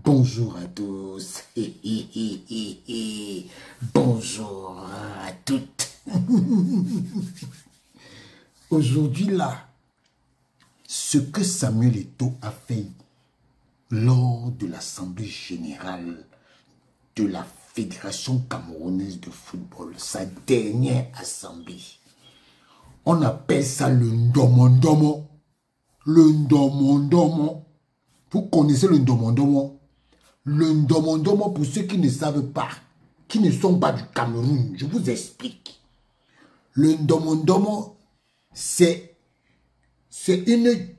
Bonjour à tous. Bonjour à toutes. Aujourd'hui là, ce que Samuel Eto'o a fait lors de l'Assemblée générale de la Fédération camerounaise de football, sa dernière assemblée, on appelle ça le Ndomondomo. Le Ndomondomo. Vous connaissez le Ndomondomo? Le Ndomondomo, pour ceux qui ne savent pas, qui ne sont pas du Cameroun, je vous explique. Le Ndomondomo, c'est une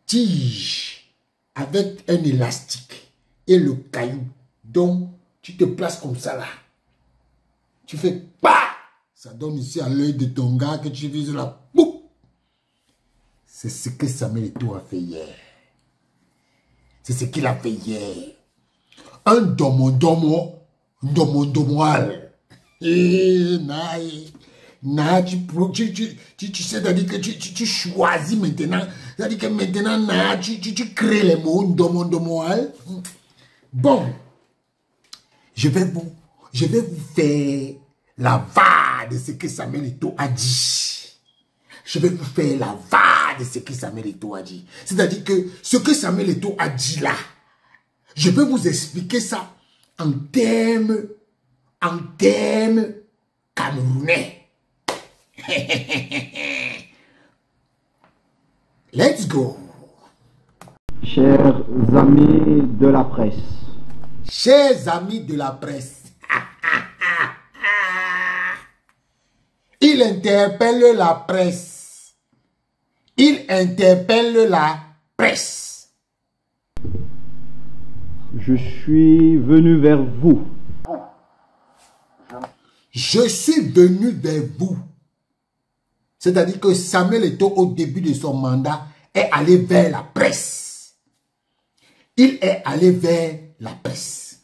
tige avec un élastique et le caillou. Donc, tu te places comme ça là. Tu fais pas. Ça donne ici à l'œil de ton gars que tu vises là. C'est ce que Samuel Eto'o a fait hier. C'est ce qu'il a fait hier. Un domondomoal. Tu sais, c'est-à-dire que tu choisis maintenant. C'est-à-dire que maintenant, tu crées les mots domondomoal. Bon, je vais vous faire la va de ce que Samuel Eto'o a dit. Je vais vous faire la va de ce que Samuel Eto'o a dit. C'est-à-dire que ce que Samuel Eto'o a dit là, je vais vous expliquer ça en termes camerounais. Let's go. Chers amis de la presse. Chers amis de la presse. Il interpelle la presse. Il interpelle la presse. Je suis venu vers vous. Je suis venu vers vous. C'est-à-dire que Samuel Eto'o, au début de son mandat, est allé vers la presse. Il est allé vers la presse.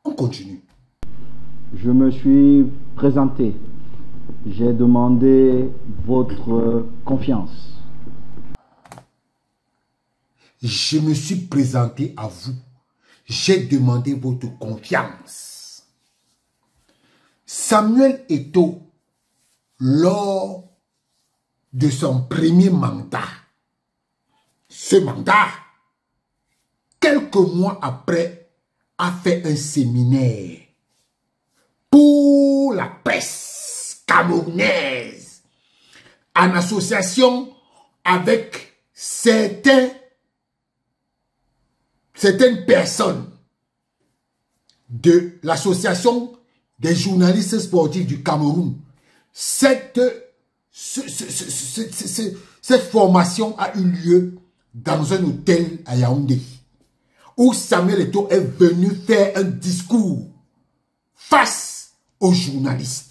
On continue. Je me suis présenté. J'ai demandé votre confiance. Je me suis présenté à vous. J'ai demandé votre confiance. Samuel Eto'o, lors de son premier mandat, ce mandat, quelques mois après, a fait un séminaire pour la presse camerounaise en association avec certaines personnes de l'association des journalistes sportifs du Cameroun. Cette formation a eu lieu dans un hôtel à Yaoundé, où Samuel Eto'o est venu faire un discours face aux journalistes.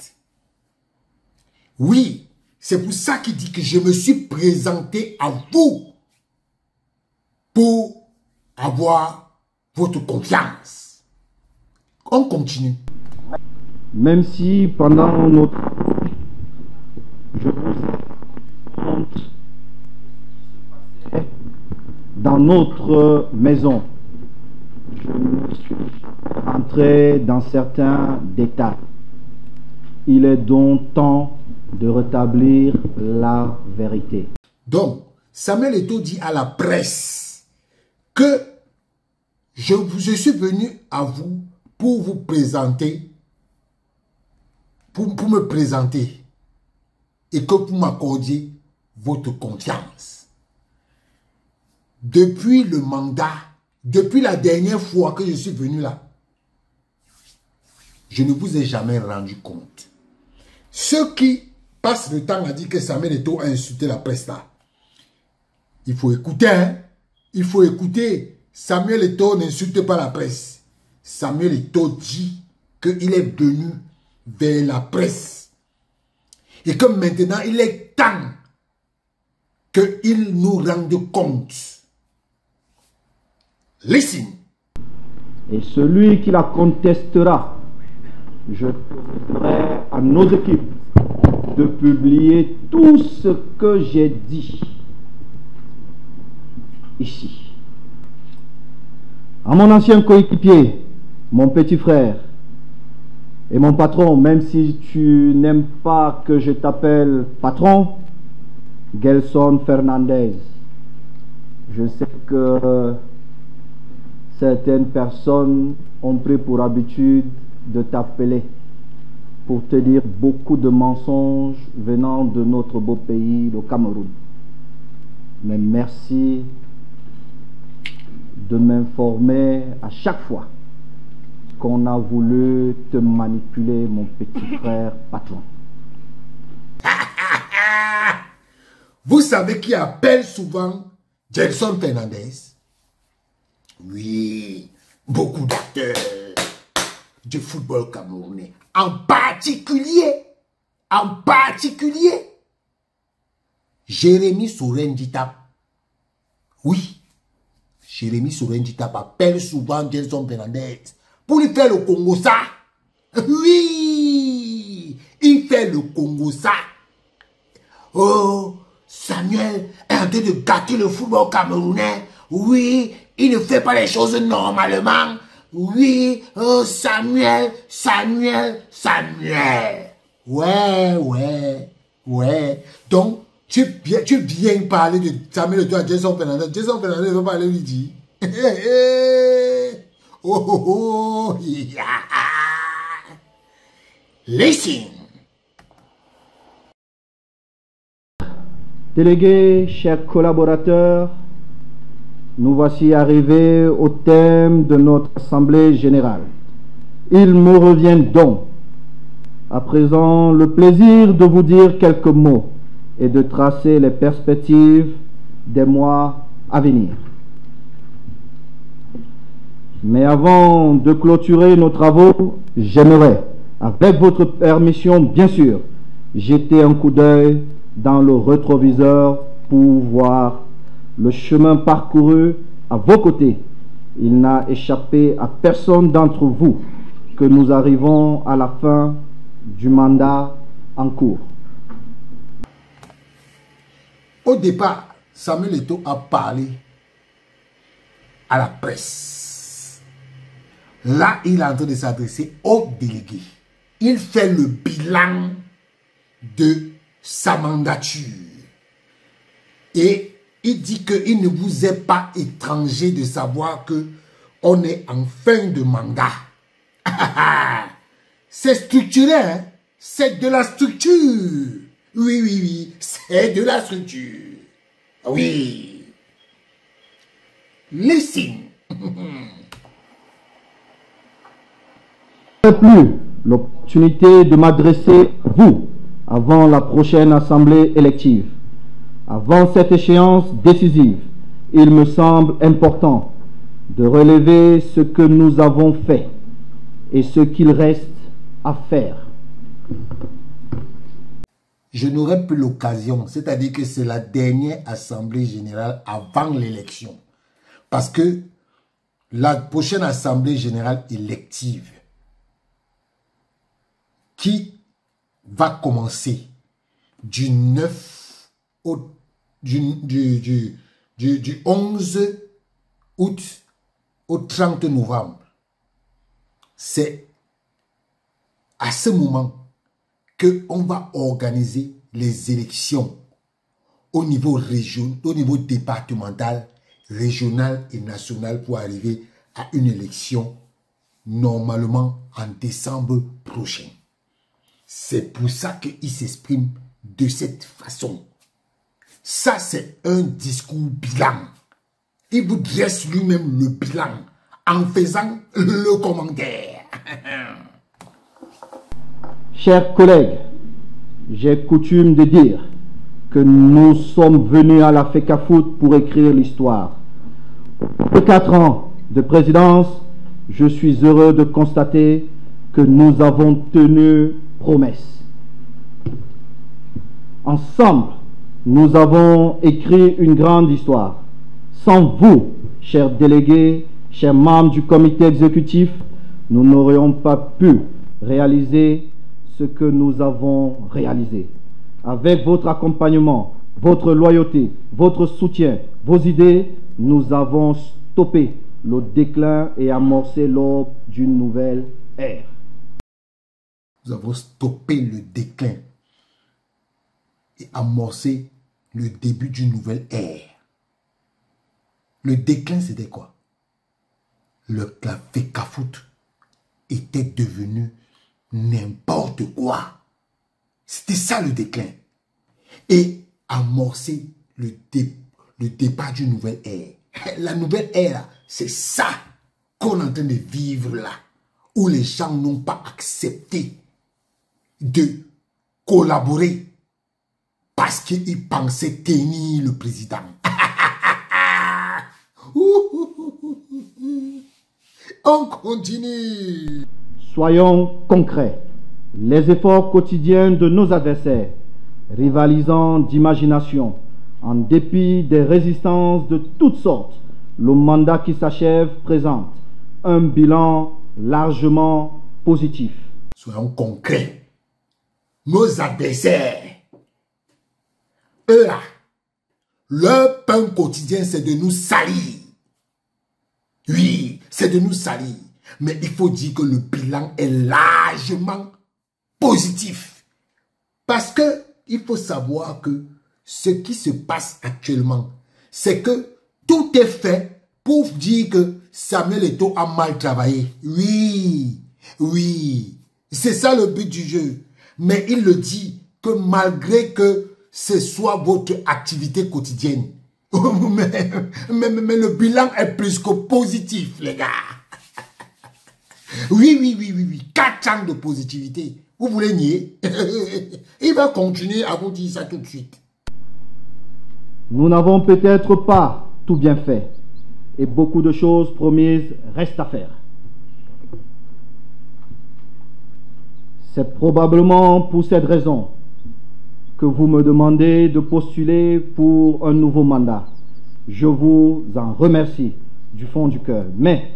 Oui, c'est pour ça qu'il dit que je me suis présenté à vous pour avoir votre confiance. On continue. Même si pendant notre... Je vous compte dans notre maison. Je me suis rentré dans certains détails. Il est donc temps de rétablir la vérité. Donc, Samuel Eto'o dit à la presse que je suis venu à vous pour vous présenter, pour me présenter et que vous m'accordiez votre confiance. Depuis le mandat, depuis la dernière fois que je suis venu là, je ne vous ai jamais rendu compte. Ceux qui passent le temps à dire que Samuel Eto'o a insulté la presse là, il faut écouter, hein? Il faut écouter. Samuel Eto'o n'insulte pas la presse. Samuel Eto'o dit qu'il est venu vers la presse. Et que maintenant, il est temps qu'il nous rende compte. Listen. Et celui qui la contestera, je demanderai à nos équipes de publier tout ce que j'ai dit ici. À mon ancien coéquipier, mon petit frère et mon patron, même si tu n'aimes pas que je t'appelle patron, Gelson Fernandez. Je sais que certaines personnes ont pris pour habitude de t'appeler pour te dire beaucoup de mensonges venant de notre beau pays, le Cameroun. Mais merci de m'informer à chaque fois qu'on a voulu te manipuler, mon petit frère patron. Vous savez qui appelle souvent Gelson Fernandez? Oui, beaucoup d'acteurs du football camerounais. En particulier, Jérémy Sorenditap. Oui, Jérémy Sorenditap appelle souvent Gelson Fernandez pour lui faire le Congo ça. Oui, il fait le Congo ça. Oh, Samuel est en train de gâter le football camerounais. Oui, il ne fait pas les choses normalement. Oui, oh Samuel. Ouais. Donc, tu viens parler de Samuel Eto'o à Gelson Fernandez. Gelson Fernandez va parler lui dire. Yeah. Listen. Délégués, chers collaborateurs, nous voici arrivés au thème de notre Assemblée générale. Il me revient donc, à présent, le plaisir de vous dire quelques mots et de tracer les perspectives des mois à venir. Mais avant de clôturer nos travaux, j'aimerais, avec votre permission bien sûr, jeter un coup d'œil dans le rétroviseur pour voir le chemin parcouru à vos côtés. Il n'a échappé à personne d'entre vous que nous arrivons à la fin du mandat en cours. Au départ, Samuel Eto'o a parlé à la presse. Là, il est en train de s'adresser aux délégués. Il fait le bilan de sa mandature. Et il dit qu'il ne vous est pas étranger de savoir que on est en fin de mandat. C'est structuré, hein? C'est de la structure. Oui, c'est de la structure. Oui. Listen. Je n'ai plus l'opportunité de m'adresser à vous avant la prochaine assemblée élective. Avant cette échéance décisive, il me semble important de relever ce que nous avons fait et ce qu'il reste à faire. Je n'aurai plus l'occasion, c'est-à-dire que c'est la dernière assemblée générale avant l'élection. Parce que la prochaine assemblée générale élective qui va commencer du 9 au du 11 août au 30 novembre. C'est à ce moment qu'on va organiser les élections au niveau régional, au niveau départemental, régional et national pour arriver à une élection normalement en décembre prochain. C'est pour ça qu'il s'exprime de cette façon. Ça, c'est un discours bilan. Il vous dresse lui-même le bilan en faisant le commentaire. Chers collègues, j'ai coutume de dire que nous sommes venus à la FECAFOOT pour écrire l'histoire. Après 4 ans de présidence, je suis heureux de constater que nous avons tenu promesse. Ensemble, nous avons écrit une grande histoire. Sans vous, chers délégués, chers membres du comité exécutif, nous n'aurions pas pu réaliser ce que nous avons réalisé. Avec votre accompagnement, votre loyauté, votre soutien, vos idées, nous avons stoppé le déclin et amorcer l'aube d'une nouvelle ère. Nous avons stoppé le déclin et amorcé le début d'une nouvelle ère. Le déclin, c'était quoi? La FECAFOOT était devenu n'importe quoi. C'était ça le déclin. Et amorcer le départ d'une nouvelle ère. La nouvelle ère, c'est ça qu'on est en train de vivre là, où les gens n'ont pas accepté de collaborer parce qu'ils pensaient tenir le président. On continue. Soyons concrets. Les efforts quotidiens de nos adversaires, rivalisant d'imagination, en dépit des résistances de toutes sortes, le mandat qui s'achève présente un bilan largement positif. Soyons concrets. Nos adversaires, eux là, leur pain quotidien, c'est de nous salir. Oui, c'est de nous salir. Mais il faut dire que le bilan est largement positif. Parce que il faut savoir que ce qui se passe actuellement, c'est que tout est fait pour dire que Samuel Eto'o a mal travaillé. Oui, oui, c'est ça le but du jeu. Mais il le dit que malgré que ce soit votre activité quotidienne, mais le bilan est plus que positif, les gars. Oui. 4 ans de positivité. Vous voulez nier? Il va continuer à vous dire ça tout de suite. Nous n'avons peut-être pas tout bien fait et beaucoup de choses promises restent à faire. C'est probablement pour cette raison que vous me demandez de postuler pour un nouveau mandat. Je vous en remercie du fond du cœur. Mais,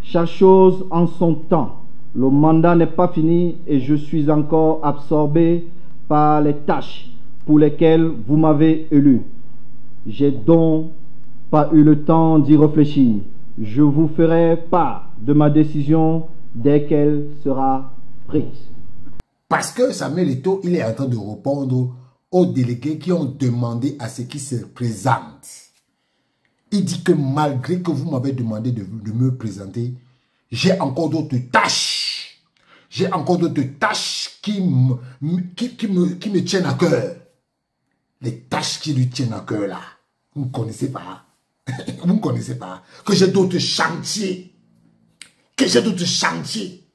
chaque chose en son temps. Le mandat n'est pas fini et je suis encore absorbé par les tâches pour lesquelles vous m'avez élu. J'ai donc pas eu le temps d'y réfléchir. Je vous ferai part de ma décision dès qu'elle sera prise. Parce que Samuel Eto'o, il est en train de répondre aux délégués qui ont demandé à ce qu'il se présente. Il dit que malgré que vous m'avez demandé de me présenter, j'ai encore d'autres tâches. J'ai encore d'autres tâches qui me tiennent à cœur. Les tâches qui lui tiennent à cœur là. Vous ne connaissez pas. Vous ne connaissez pas. Que j'ai d'autres chantiers. Que j'ai d'autres chantiers.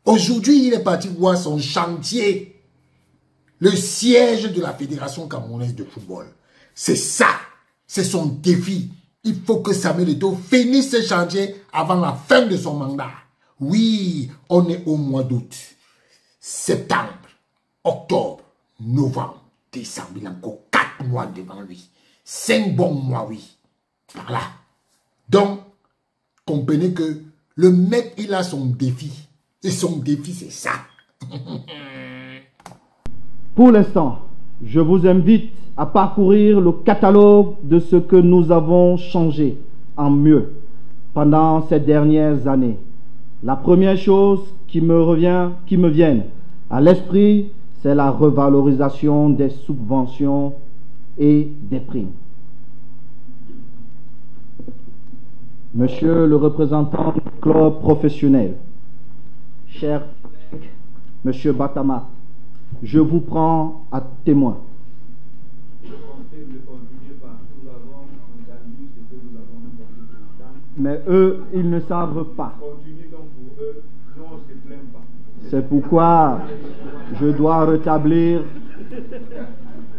Aujourd'hui, il est parti voir son chantier. Le siège de la Fédération camerounaise de football. C'est ça. C'est son défi. Il faut que Samuel Eto'o finisse ce chantier avant la fin de son mandat. Oui, on est au mois d'août. Septembre, octobre, novembre, décembre. Il a encore 4 mois devant lui. 5 bons mois, oui. Par là. Donc, comprenez que le mec, il a son défi. Et son défi, c'est ça. Pour l'instant, je vous invite à parcourir le catalogue de ce que nous avons changé en mieux pendant ces dernières années. La première chose qui me vient à l'esprit, c'est la revalorisation des subventions et des primes. Monsieur le représentant du club professionnel, cher Monsieur Batama, je vous prends à témoin. Mais eux, ils ne savent pas. C'est pourquoi je dois rétablir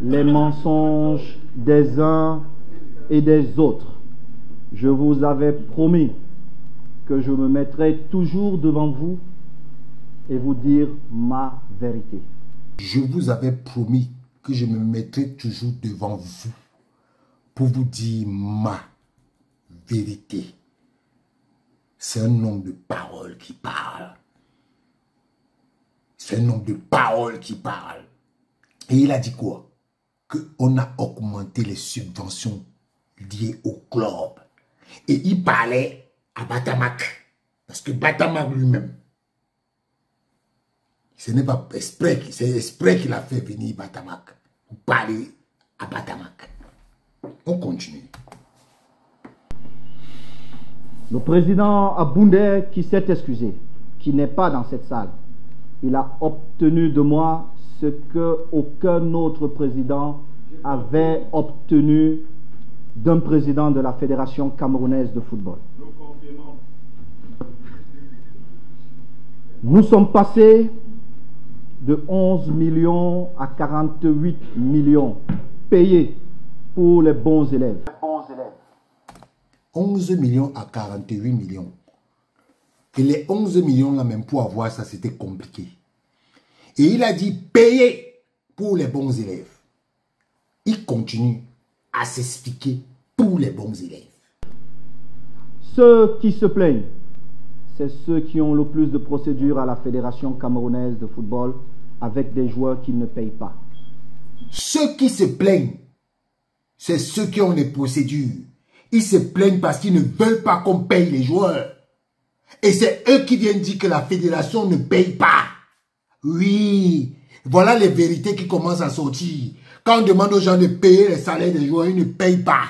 les mensonges des uns et des autres. Je vous avais promis que je me mettrai toujours devant vous et vous dire ma vérité. Je vous avais promis que je me mettrai toujours devant vous pour vous dire ma vérité. C'est un homme de parole qui parle. C'est un homme de parole qui parle. Et il a dit quoi? Qu'on a augmenté les subventions liées au club. Et il parlait à Batamak. Parce que Batamak lui-même, ce n'est pas exprès, c'est exprès qu'il a fait venir Batamak. Pour parler à Batamak. On continue. Le président Aboundé qui s'est excusé, qui n'est pas dans cette salle, il a obtenu de moi ce que aucun autre président avait obtenu d'un président de la Fédération camerounaise de football. Nous sommes passés de 11 millions à 48 millions payés pour les bons élèves. 11 millions à 48 millions. Et les 11 millions là même pour avoir ça, c'était compliqué. Et il a dit payer pour les bons élèves. Il continue à s'expliquer pour les bons élèves. Ceux qui se plaignent, c'est ceux qui ont le plus de procédures à la Fédération camerounaise de football avec des joueurs qui ne payent pas. Ceux qui se plaignent, c'est ceux qui ont les procédures. Ils se plaignent parce qu'ils ne veulent pas qu'on paye les joueurs. Et c'est eux qui viennent dire que la fédération ne paye pas. Oui, voilà les vérités qui commencent à sortir. Quand on demande aux gens de payer les salaires des joueurs, ils ne payent pas.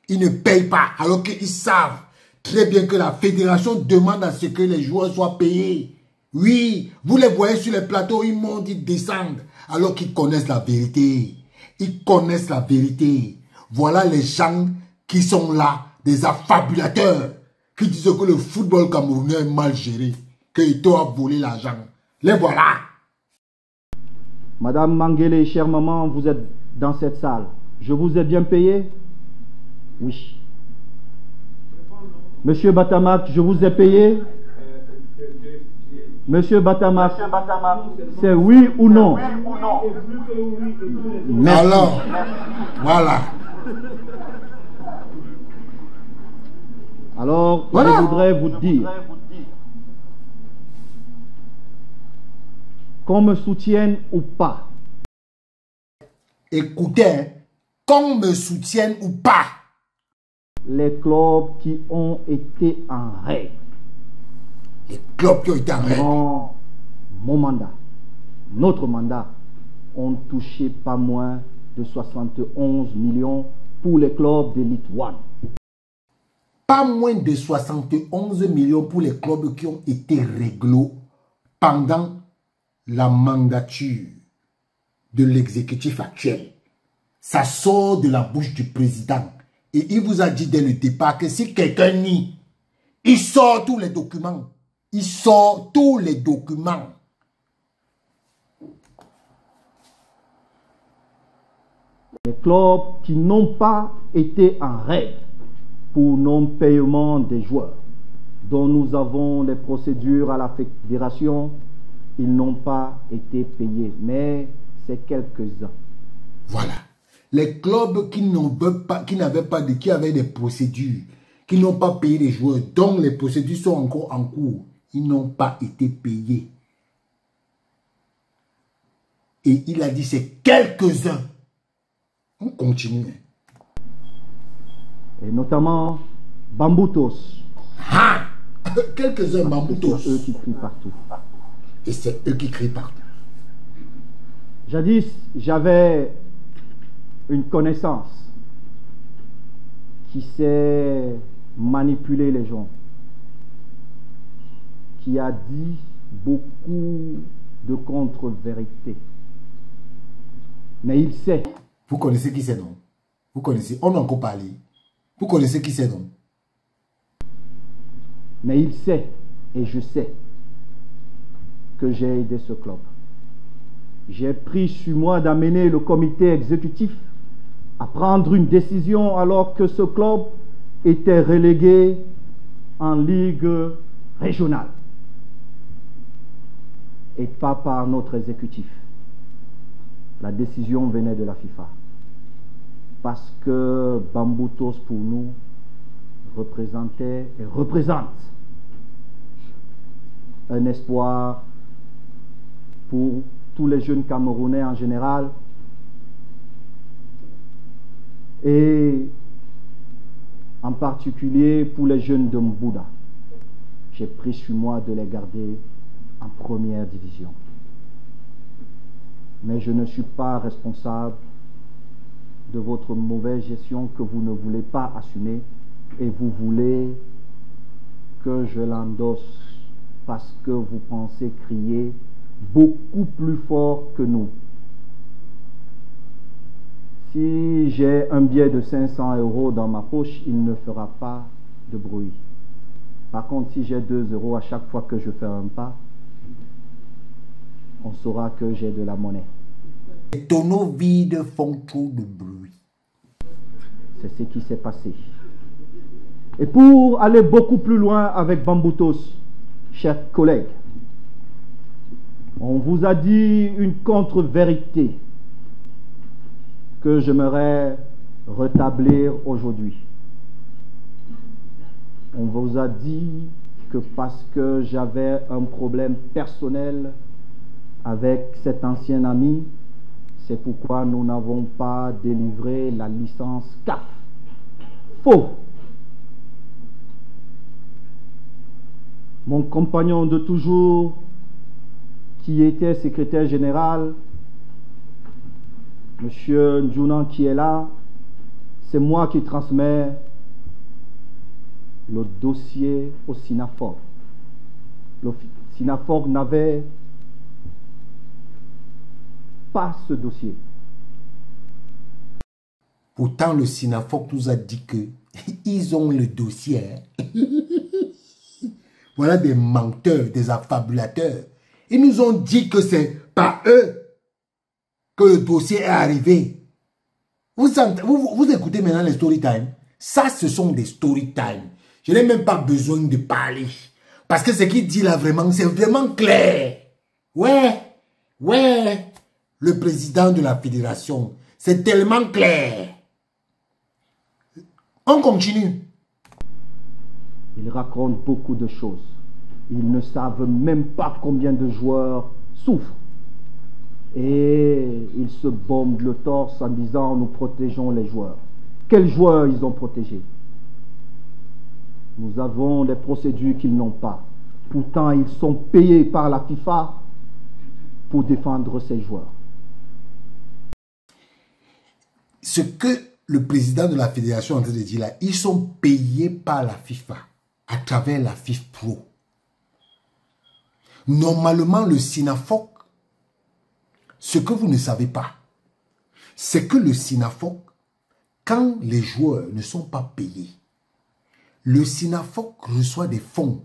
Ils ne payent pas, alors qu'ils savent très bien que la fédération demande à ce que les joueurs soient payés. Oui, vous les voyez sur les plateaux, ils montent, ils descendent, alors qu'ils connaissent la vérité. Ils connaissent la vérité. Voilà les gens qui sont là, des affabulateurs, qui disent que le football camerounais est mal géré, qu'ils doivent voler l'argent. Les voilà. Madame Mangele, chère maman, vous êtes dans cette salle. Je vous ai bien payé? Oui. Monsieur Batamak, je vous ai payé? Monsieur Batamak, c'est oui ou non? Merci. Alors, voilà. Alors, voilà. Je voudrais vous dire qu'on me soutienne ou pas. Écoutez, hein, qu'on me soutienne ou pas. Les clubs qui ont été en règle. Les clubs qui ont été en règle. Mon mandat, notre mandat, ont touché pas moins de 71 millions pour les clubs d'Elite One. Pas moins de 71 millions pour les clubs qui ont été réglo pendant la mandature de l'exécutif actuel. Ça sort de la bouche du président. Et il vous a dit dès le départ que si quelqu'un nie, il sort tous les documents. Il sort tous les documents. Les clubs qui n'ont pas été en règle pour non-paiement des joueurs, dont nous avons les procédures à la fédération, ils n'ont pas été payés, mais c'est quelques-uns. Voilà. Les clubs qui n'avaient pas qui avaient des procédures, qui n'ont pas payé les joueurs, dont les procédures sont encore en cours, ils n'ont pas été payés. Et il a dit c'est quelques-uns. On continue. Et notamment Bamboutos. Ah, quelques-uns Bamboutos. C'est eux qui crient partout. Et c'est eux qui crient partout. Jadis, j'avais une connaissance qui sait manipuler les gens, qui a dit beaucoup de contre-vérités. Mais il sait. Vous connaissez qui c'est, non? Vous connaissez, on a encore parlé. Vous connaissez qui c'est, non? Mais il sait, et je sais, que j'ai aidé ce club. J'ai pris sur moi d'amener le comité exécutif à prendre une décision alors que ce club était relégué en ligue régionale et pas par notre exécutif. La décision venait de la FIFA parce que Bamboutos pour nous représentait et représente un espoir pour tous les jeunes Camerounais en général et en particulier pour les jeunes de Mbouda. J'ai pris sur moi de les garder en première division. Mais je ne suis pas responsable de votre mauvaise gestion que vous ne voulez pas assumer et vous voulez que je l'endosse parce que vous pensez crier beaucoup plus fort que nous. Si j'ai un billet de 500 € dans ma poche, il ne fera pas de bruit. Par contre, si j'ai 2 € à chaque fois que je fais un pas, on saura que j'ai de la monnaie. Les tonneaux vides font trop de bruit. C'est ce qui s'est passé. Et pour aller beaucoup plus loin avec Bamboutos, chers collègues, on vous a dit une contre-vérité que j'aimerais rétablir aujourd'hui. On vous a dit que parce que j'avais un problème personnel avec cet ancien ami, c'est pourquoi nous n'avons pas délivré la licence CAF. Faux. Mon compagnon de toujours, qui était secrétaire général, Monsieur Ndjounan qui est là, c'est moi qui transmets le dossier au SINAFOR. Le SINAFOR n'avait pas ce dossier. Pourtant, le SINAFOR nous a dit que ils ont le dossier. Voilà des menteurs, des affabulateurs. Ils nous ont dit que c'est pas eux que le dossier est arrivé. Vous écoutez maintenant les story time. Ça, ce sont des story time. Je n'ai même pas besoin de parler. Parce que ce qu'il dit là, vraiment, c'est vraiment clair. Ouais. Le président de la fédération, c'est tellement clair. On continue. Ils racontent beaucoup de choses. Ils ne savent même pas combien de joueurs souffrent. Et ils se bombent le torse en disant « nous protégeons les joueurs ». Quels joueurs ils ont protégés? Nous avons des procédures qu'ils n'ont pas. Pourtant, ils sont payés par la FIFA pour défendre ces joueurs. Ce que le président de la fédération est en train de dire là, ils sont payés par la FIFA à travers la FIFPro. Normalement, le SINAFOC, ce que vous ne savez pas, c'est que le SINAFOC, quand les joueurs ne sont pas payés, le SINAFOC reçoit des fonds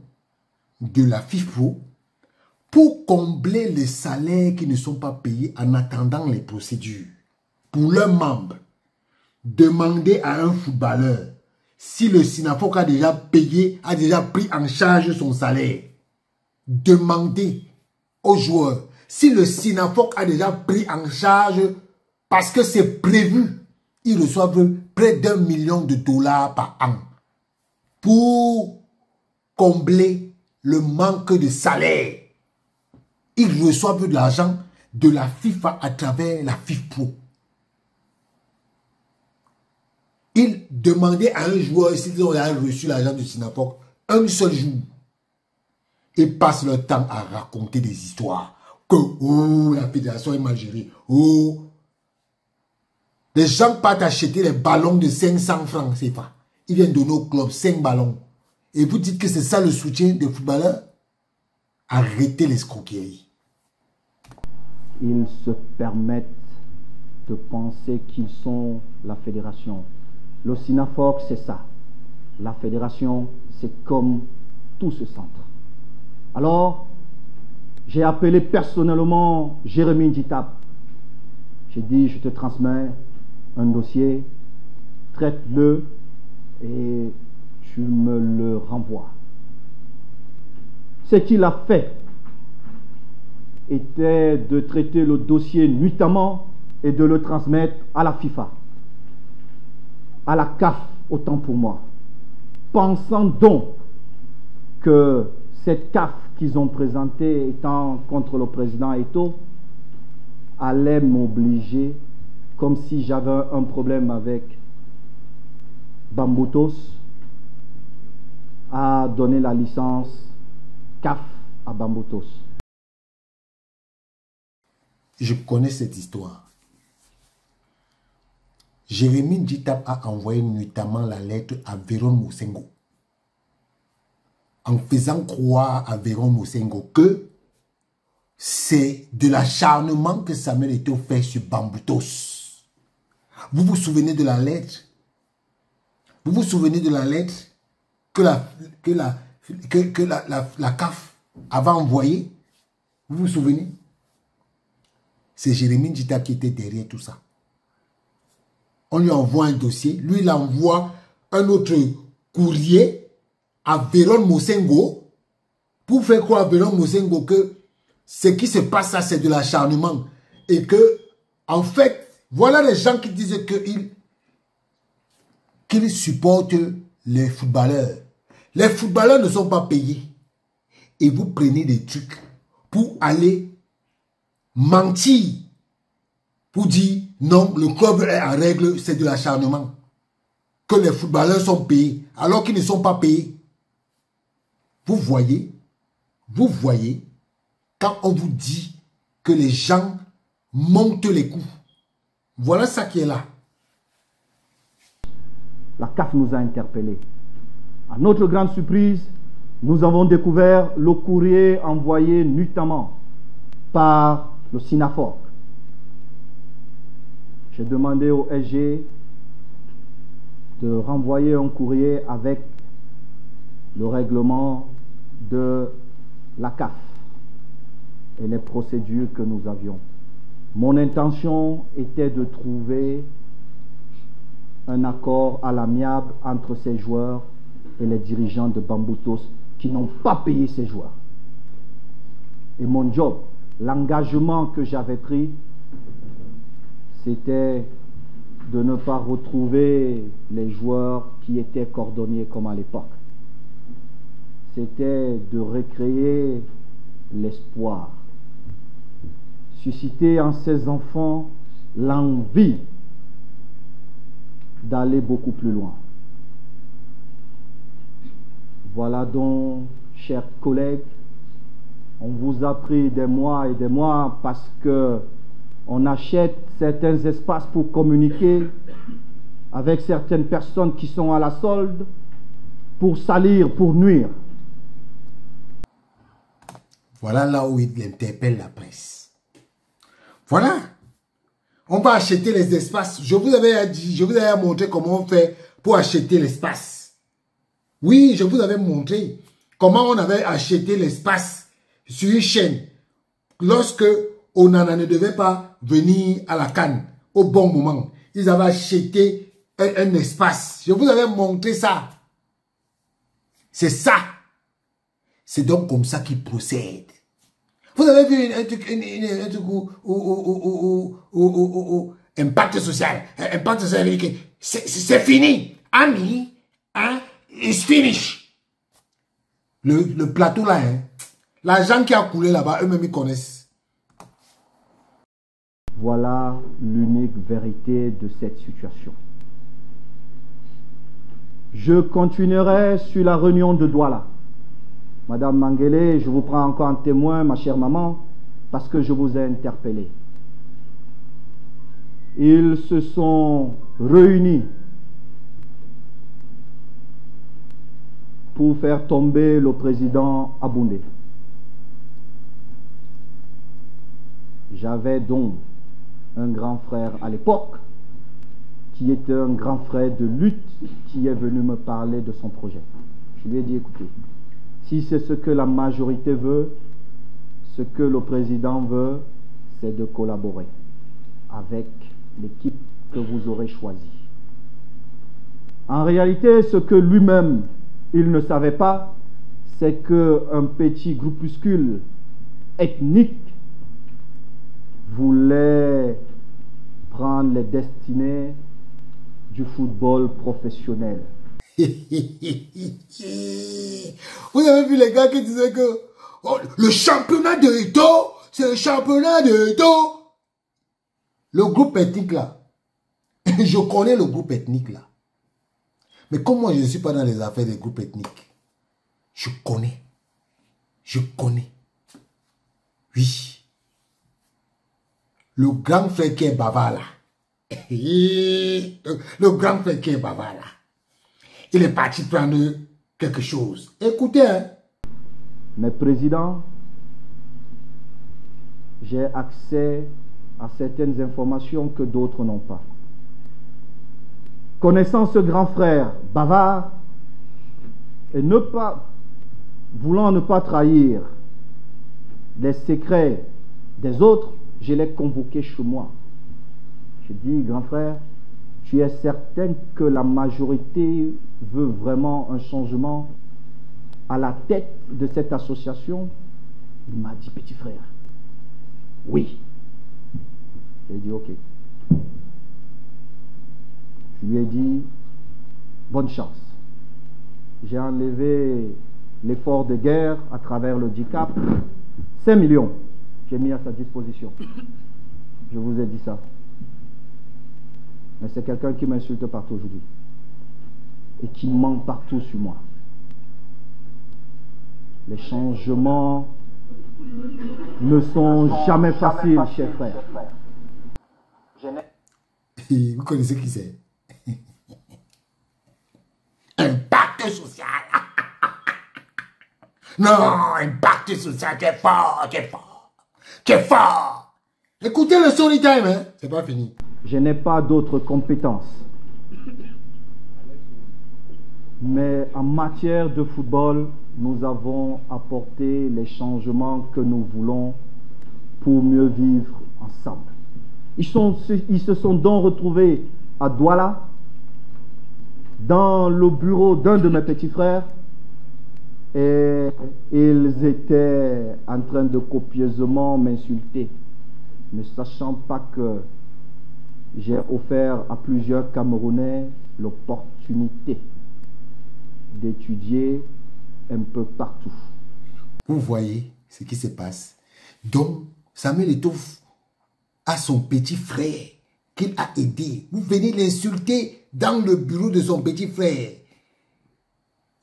de la FIFPro pour combler les salaires qui ne sont pas payés en attendant les procédures. Pour leurs membres, demandez à un footballeur si le SINAFOC a déjà payé, a déjà pris en charge son salaire. Demandez aux joueurs si le SINAFOC a déjà pris en charge, parce que c'est prévu. Ils reçoivent près d'1 million de $ par an pour combler le manque de salaire. Ils reçoivent de l'argent de la FIFA à travers la FIFPro. Ils demandaient à un joueur s'ils ont reçu l'argent du SINAFOC un seul jour. Ils passent leur temps à raconter des histoires. Que oh, la fédération est mal gérée. Oh, les gens partent acheter les ballons de 500 francs, c'est pas. Ils viennent donner au club 5 ballons. Et vous dites que c'est ça le soutien des footballeurs? Arrêtez l'escroquerie. Ils se permettent de penser qu'ils sont la fédération. Le SINAFOC, c'est ça. La fédération, c'est comme tout ce centre. Alors, j'ai appelé personnellement Jérémy Ndjitap. J'ai dit, je te transmets un dossier, traite-le et tu me le renvoies. Ce qu'il a fait était de traiter le dossier nuitamment et de le transmettre à la FIFA, à la CAF, autant pour moi, pensant donc que cette CAF qu'ils ont présentée étant contre le président Eto'o allait m'obliger, comme si j'avais un problème avec Bamboutos, a donné la licence CAF à Bamboutos. Je connais cette histoire. Jérémie Djitap a envoyé notamment la lettre à Véron Mosengo, en faisant croire à Véron Mosengo que c'est de l'acharnement que Samuel Eto'o fait sur Bamboutos. Vous vous souvenez de la lettre? Vous vous souvenez de la lettre que la CAF avait envoyée? Vous vous souvenez? C'est Jérémie Djitap qui était derrière tout ça. On lui envoie un dossier, lui il envoie un autre courrier à Véron Mosengo pour faire croire à Véron Mosengo que ce qui se passe là c'est de l'acharnement et que en fait voilà les gens qui disent qu'ils supportent les footballeurs. Les footballeurs ne sont pas payés et vous prenez des trucs pour aller mentir, pour dire non, le club est en règle, c'est de l'acharnement. Que les footballeurs sont payés alors qu'ils ne sont pas payés. Vous voyez, quand on vous dit que les gens montent les coups, voilà ça qui est là. La CAF nous a interpellés. À notre grande surprise, nous avons découvert le courrier envoyé notamment par le SINAFOC. J'ai demandé au SG de renvoyer un courrier avec le règlement de la CAF et les procédures que nous avions. Mon intention était de trouver un accord à l'amiable entre ces joueurs et les dirigeants de Bamboutos qui n'ont pas payé ces joueurs. Et mon job, l'engagement que j'avais pris, c'était de ne pas retrouver les joueurs qui étaient cordonniers comme à l'époque. C'était de recréer l'espoir, susciter en ces enfants l'envie d'aller beaucoup plus loin. Voilà donc, chers collègues, on vous a pris des mois et des mois parce que on achète certains espaces pour communiquer avec certaines personnes qui sont à la solde pour salir, pour nuire. Voilà là où il interpelle la presse. Voilà. On va acheter les espaces. Je vous avais dit, je vous avais montré comment on fait pour acheter l'espace. Oui, je vous avais montré comment on avait acheté l'espace sur une chaîne. Lorsque Onana ne devait pas venir à la CAN au bon moment, ils avaient acheté un espace. Je vous avais montré ça. C'est ça. C'est donc comme ça qu'ils procèdent. Vous avez vu un truc impact social. Impact social, c'est fini. Ami, hein, it's finished. Le plateau là, hein, l'argent qui a coulé là-bas, eux-mêmes ils connaissent. Voilà l'unique vérité de cette situation. Je continuerai sur la réunion de Douala. Madame Mangele, je vous prends encore en témoin, ma chère maman, parce que je vous ai interpellé. Ils se sont réunis pour faire tomber le président Aboundé. J'avais donc un grand frère à l'époque, qui était un grand frère de lutte, qui est venu me parler de son projet. Je lui ai dit, écoutez, si c'est ce que la majorité veut, ce que le président veut, c'est de collaborer avec l'équipe que vous aurez choisie. En réalité, ce que lui-même, il ne savait pas, c'est qu'un petit groupuscule ethnique voulait prendre les destinées du football professionnel. Vous avez vu les gars qui disaient que oh, le championnat de Eto'o, c'est le championnat de Eto'o. Le groupe ethnique là, je connais le groupe ethnique là. Mais comme moi je ne suis pas dans les affaires des groupes ethniques, Je connais. Je connais. Oui. Le grand frère qui est bavard là. Le grand frère qui est bavard là. Il est parti prendre quelque chose. Écoutez, hein. Mais président, j'ai accès à certaines informations que d'autres n'ont pas. Connaissant ce grand frère bavard et voulant ne pas trahir les secrets des autres, je l'ai convoqué chez moi. Je dis, grand frère, tu es certain que la majorité veut vraiment un changement à la tête de cette association? Il m'a dit, petit frère, oui. J'ai dit, ok. Je lui ai dit, bonne chance. J'ai enlevé l'effort de guerre à travers le DICAP. 5 millions, j'ai mis à sa disposition. Je vous ai dit ça. Mais c'est quelqu'un qui m'insulte partout aujourd'hui. Et qui ment partout sur moi. Les changements ne sont jamais faciles, chers frères. Vous connaissez qui c'est? Un pacte social. Non, un pacte social qui est fort, qui est fort, qui est fort. Écoutez le story time, hein? C'est pas fini. Je n'ai pas d'autres compétences. Mais en matière de football, nous avons apporté les changements que nous voulons pour mieux vivre ensemble. Ils se sont donc retrouvés à Douala, dans le bureau d'un de mes petits frères, et ils étaient en train de copieusement m'insulter, ne sachant pas que j'ai offert à plusieurs Camerounais l'opportunité d'étudier un peu partout. Vous voyez ce qui se passe. Donc, Samuel Eto'o a son petit frère qu'il a aidé. Vous venez l'insulter dans le bureau de son petit frère.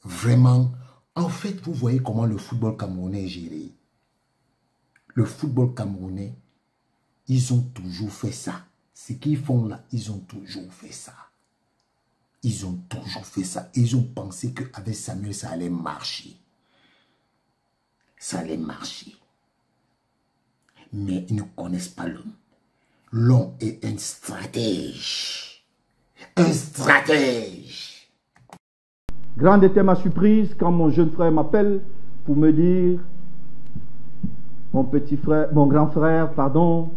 Vraiment, en fait, vous voyez comment le football camerounais est géré. Le football camerounais, ils ont toujours fait ça. Ce qu'ils font là, ils ont toujours fait ça. Ils ont toujours fait ça. Ils ont pensé qu'avec Samuel, ça allait marcher. Ça allait marcher. Mais ils ne connaissent pas l'homme. L'homme est un stratège. Un stratège. Grande était ma surprise quand mon jeune frère m'appelle pour me dire, mon grand frère, pardon,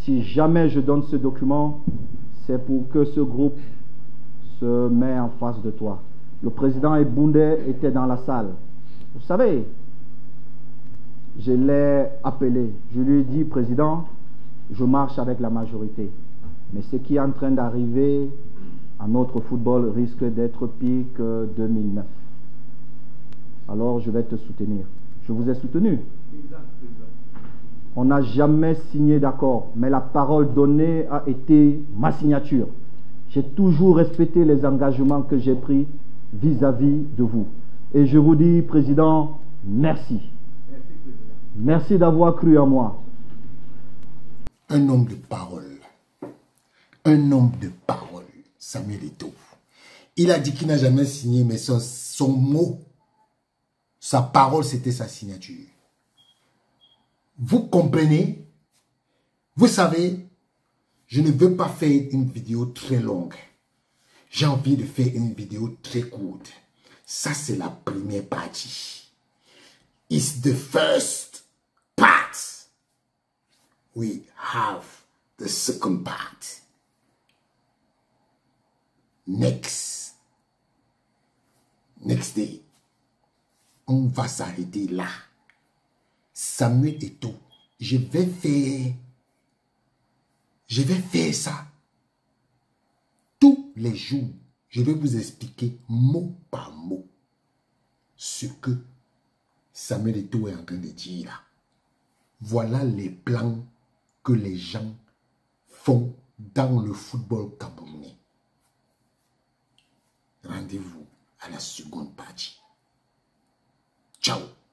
si jamais je donne ce document, c'est pour que ce groupe se met en face de toi. Le président Ebunde était dans la salle. Vous savez, je l'ai appelé. Je lui ai dit, président, je marche avec la majorité. Mais ce qui est en train d'arriver à notre football risque d'être pire que 2009. Alors je vais te soutenir. Je vous ai soutenu. On n'a jamais signé d'accord, mais la parole donnée a été ma signature. J'ai toujours respecté les engagements que j'ai pris vis-à-vis de vous. Et je vous dis, président, merci. Merci d'avoir cru en moi. Un homme de parole. Un homme de parole. Samuel Eto'o. Il a dit qu'il n'a jamais signé, mais son mot, sa parole, c'était sa signature. Vous comprenez? Vous savez, je ne veux pas faire une vidéo très longue. J'ai envie de faire une vidéo très courte. Ça, c'est la première partie. It's the first part. We have the second part. Next day, on va s'arrêter là. Samuel Eto'o, je vais faire ça tous les jours. Je vais vous expliquer mot par mot ce que Samuel Eto'o est en train de dire là. Voilà les plans que les gens font dans le football camerounais. Rendez-vous à la seconde partie. Ciao.